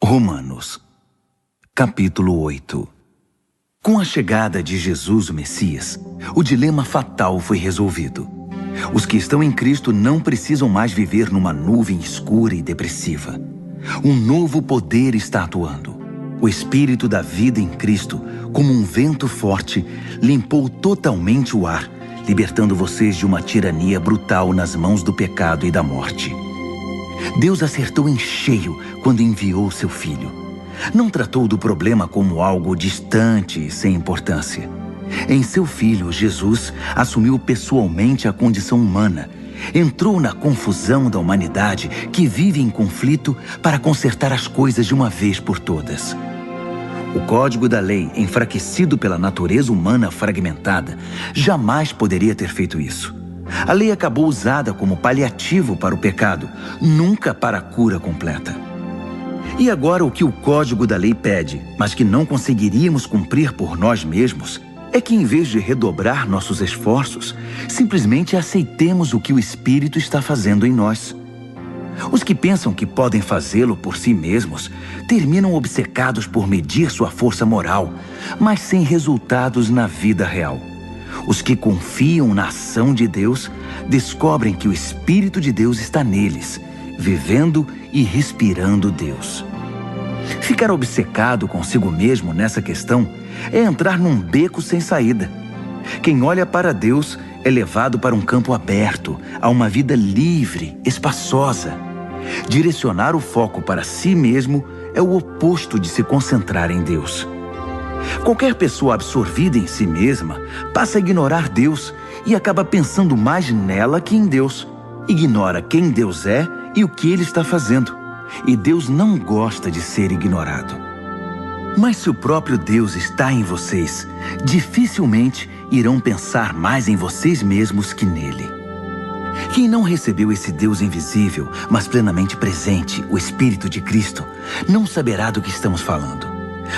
Romanos, capítulo 8. Com a chegada de Jesus, o Messias, o dilema fatal foi resolvido. Os que estão em Cristo não precisam mais viver numa nuvem escura e depressiva. Um novo poder está atuando. O Espírito da vida em Cristo, como um vento forte, limpou totalmente o ar, libertando vocês de uma tirania brutal nas mãos do pecado e da morte. Deus acertou em cheio quando enviou seu Filho. Não tratou do problema como algo distante e sem importância. Em seu Filho, Jesus assumiu pessoalmente a condição humana. Entrou na confusão da humanidade que vive em conflito para consertar as coisas de uma vez por todas. O código da lei, enfraquecido pela natureza humana fragmentada, jamais poderia ter feito isso. A lei acabou usada como paliativo para o pecado, nunca para a cura completa. E agora o que o código da lei pede, mas que não conseguiríamos cumprir por nós mesmos, é que em vez de redobrar nossos esforços, simplesmente aceitemos o que o Espírito está fazendo em nós. Os que pensam que podem fazê-lo por si mesmos terminam obcecados por medir sua força moral, mas sem resultados na vida real. Os que confiam na ação de Deus descobrem que o Espírito de Deus está neles, vivendo e respirando Deus. Ficar obcecado consigo mesmo nessa questão é entrar num beco sem saída. Quem olha para Deus é levado para um campo aberto, a uma vida livre, espaçosa. Direcionar o foco para si mesmo é o oposto de se concentrar em Deus. Qualquer pessoa absorvida em si mesma passa a ignorar Deus e acaba pensando mais nela que em Deus. Ignora quem Deus é e o que Ele está fazendo. E Deus não gosta de ser ignorado. Mas se o próprio Deus está em vocês, dificilmente irão pensar mais em vocês mesmos que nele. Quem não recebeu esse Deus invisível, mas plenamente presente, o Espírito de Cristo, não saberá do que estamos falando.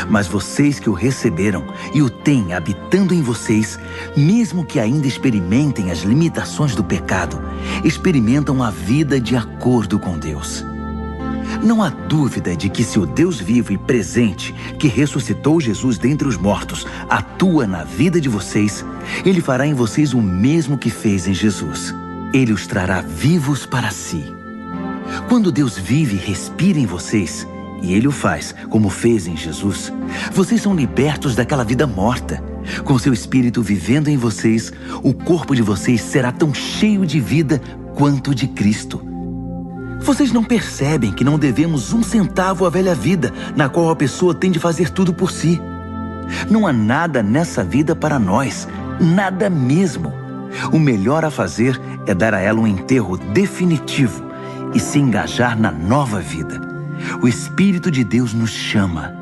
Mas vocês que o receberam e o têm habitando em vocês, mesmo que ainda experimentem as limitações do pecado, experimentam a vida de acordo com Deus. Não há dúvida de que se o Deus vivo e presente, que ressuscitou Jesus dentre os mortos, atua na vida de vocês, Ele fará em vocês o mesmo que fez em Jesus. Ele os trará vivos para si. Quando Deus vive e respira em vocês, e Ele o faz, como fez em Jesus, vocês são libertos daquela vida morta. Com seu Espírito vivendo em vocês, o corpo de vocês será tão cheio de vida quanto o de Cristo. Vocês não percebem que não devemos um centavo à velha vida, na qual a pessoa tem de fazer tudo por si. Não há nada nessa vida para nós, nada mesmo. O melhor a fazer é dar a ela um enterro definitivo e se engajar na nova vida. O Espírito de Deus nos chama.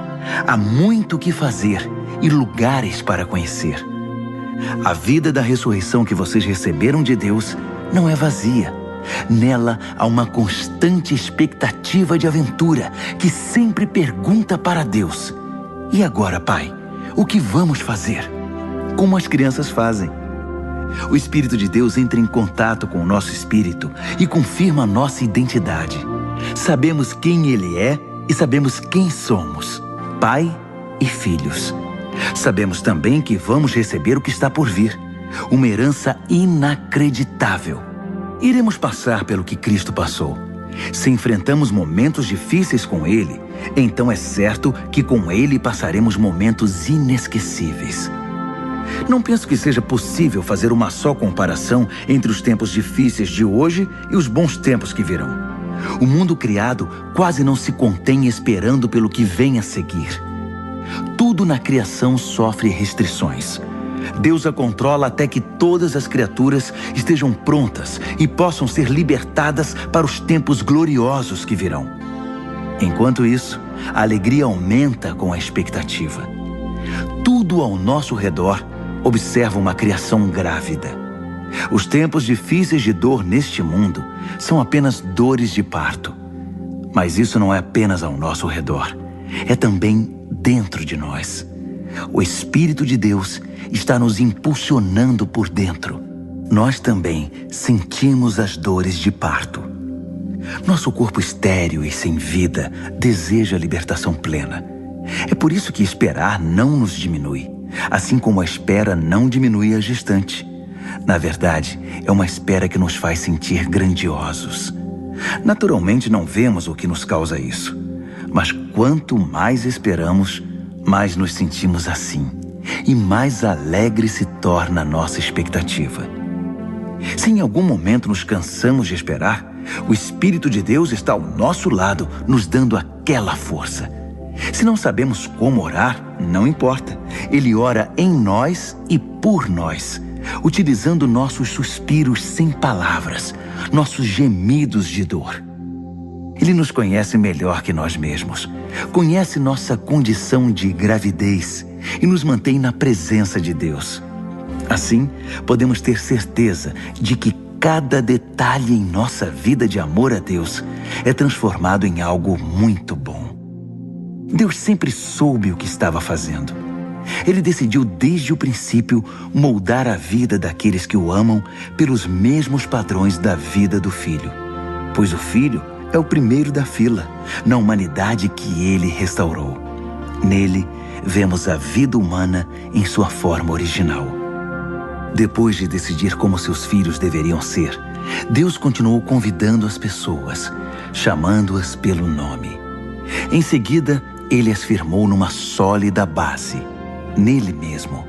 Há muito o que fazer e lugares para conhecer. A vida da ressurreição que vocês receberam de Deus não é vazia. Nela há uma constante expectativa de aventura que sempre pergunta para Deus: e agora, Pai, o que vamos fazer? Como as crianças fazem. O Espírito de Deus entra em contato com o nosso espírito e confirma a nossa identidade. Sabemos quem Ele é e sabemos quem somos, Pai e filhos. Sabemos também que vamos receber o que está por vir, uma herança inacreditável. Iremos passar pelo que Cristo passou. Se enfrentamos momentos difíceis com Ele, então é certo que com Ele passaremos momentos inesquecíveis. Não penso que seja possível fazer uma só comparação entre os tempos difíceis de hoje e os bons tempos que virão. O mundo criado quase não se contém esperando pelo que vem a seguir. Tudo na criação sofre restrições. Deus a controla até que todas as criaturas estejam prontas e possam ser libertadas para os tempos gloriosos que virão. Enquanto isso, a alegria aumenta com a expectativa. Tudo ao nosso redor observa uma criação grávida. Os tempos difíceis de dor neste mundo são apenas dores de parto. Mas isso não é apenas ao nosso redor, é também dentro de nós. O Espírito de Deus está nos impulsionando por dentro. Nós também sentimos as dores de parto. Nosso corpo estéril e sem vida deseja libertação plena. É por isso que esperar não nos diminui, assim como a espera não diminui a gestante. Na verdade, é uma espera que nos faz sentir grandiosos. Naturalmente não vemos o que nos causa isso, mas quanto mais esperamos, mais nos sentimos assim, e mais alegre se torna a nossa expectativa. Se em algum momento nos cansamos de esperar, o Espírito de Deus está ao nosso lado, nos dando aquela força. Se não sabemos como orar, não importa. Ele ora em nós e por nós, utilizando nossos suspiros sem palavras, nossos gemidos de dor. Ele nos conhece melhor que nós mesmos, conhece nossa condição de gravidez e nos mantém na presença de Deus. Assim, podemos ter certeza de que cada detalhe em nossa vida de amor a Deus é transformado em algo muito bom. Deus sempre soube o que estava fazendo. Ele decidiu desde o princípio moldar a vida daqueles que o amam pelos mesmos padrões da vida do Filho, pois o Filho é o primeiro da fila na humanidade que ele restaurou. Nele, vemos a vida humana em sua forma original. Depois de decidir como seus filhos deveriam ser, Deus continuou convidando as pessoas, chamando-as pelo nome. Em seguida, ele as firmou numa sólida base, nele mesmo.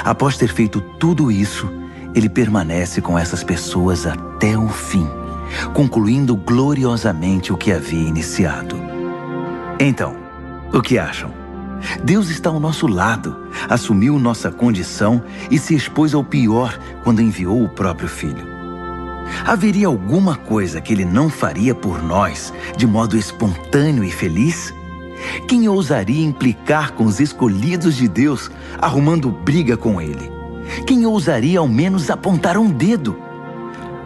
Após ter feito tudo isso, ele permanece com essas pessoas até o fim, concluindo gloriosamente o que havia iniciado. Então, o que acham? Deus está ao nosso lado, assumiu nossa condição e se expôs ao pior quando enviou o próprio Filho. Haveria alguma coisa que ele não faria por nós de modo espontâneo e feliz? Quem ousaria implicar com os escolhidos de Deus, arrumando briga com ele? Quem ousaria ao menos apontar um dedo?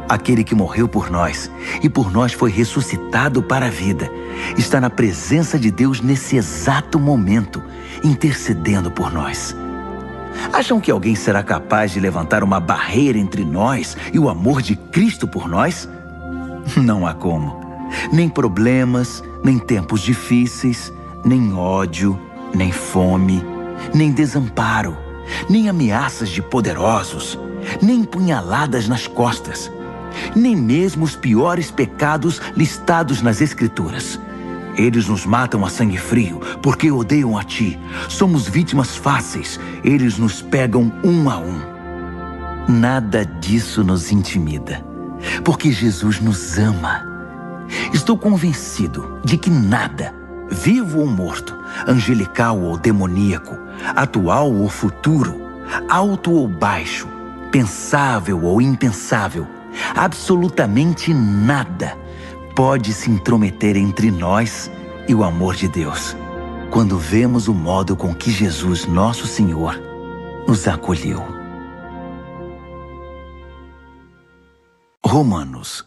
Aquele que morreu por nós e por nós foi ressuscitado para a vida, está na presença de Deus nesse exato momento, intercedendo por nós. Acham que alguém será capaz de levantar uma barreira entre nós e o amor de Cristo por nós? Não há como. Nem problemas, nem tempos difíceis, nem ódio, nem fome, nem desamparo, nem ameaças de poderosos, nem punhaladas nas costas, nem mesmo os piores pecados listados nas Escrituras. Eles nos matam a sangue frio porque odeiam a ti. Somos vítimas fáceis. Eles nos pegam um a um. Nada disso nos intimida, porque Jesus nos ama. Estou convencido de que nada, vivo ou morto, angelical ou demoníaco, atual ou futuro, alto ou baixo, pensável ou impensável, absolutamente nada pode se intrometer entre nós e o amor de Deus, quando vemos o modo com que Jesus, nosso Senhor, nos acolheu. Romanos,